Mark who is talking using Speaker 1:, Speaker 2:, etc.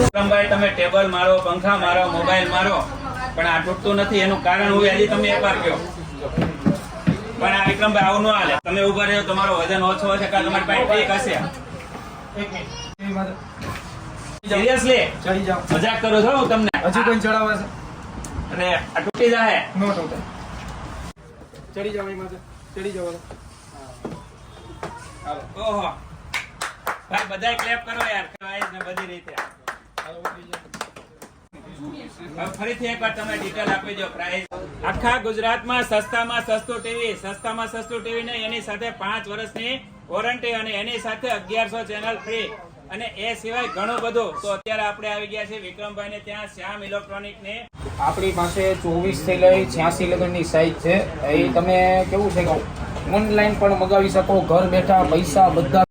Speaker 1: વિક્રમભાઈ તમે ટેબલ મારો, પંખા મારો, મોબાઈલ મારો, પણ આ તૂટતું નથી. એનું કારણ હું હજી તમે એકવાર કહો. પણ આ વિક્રમભાઈ આવું ન હાલે. તમે ઉભા રહ્યો, તમારો વજન ઓછો હશે કે તમારી પાસે ટ્રીક હશે. સિરિયસલી
Speaker 2: ચડી જાઓ.
Speaker 1: મજાક કરું છું હું તમને.
Speaker 2: હજી કોઈ ચડાવે છે?
Speaker 1: અને આ તૂટી જાય.
Speaker 2: નો તૂટે. ચડી જાઓ એમાં, ચડી જાઓ.
Speaker 1: ઓહો ભાઈ, બધાય ક્લેપ કરો યાર. પ્રાઇઝ ને બધી રીતે. હવે ફરીથી એકવાર તમે ડિટેલ આપી દો. પ્રાઇઝ આખા ગુજરાતમાં સસ્તામાં સસ્તું ટીવી, સસ્તામાં સસ્તું ટીવી ને એની સાથે 5 વર્ષની વોરંટી અને એની સાથે 1100 ચેનલ ફ્રી અને એ સિવાય ઘણું બધું. તો અત્યારે આપણે આવી ગયા છે વિક્રમભાઈ ને ત્યાં, શ્યામ ઇલેક્ટ્રોનિક ને.
Speaker 3: આપણી પાસે 24 થી લઈ 86 લગનની સાઈઝ છે. એ તમે કેવું છે કે ઓનલાઈન પણ મગાવી શકો, ઘર બેઠા પૈસા બધા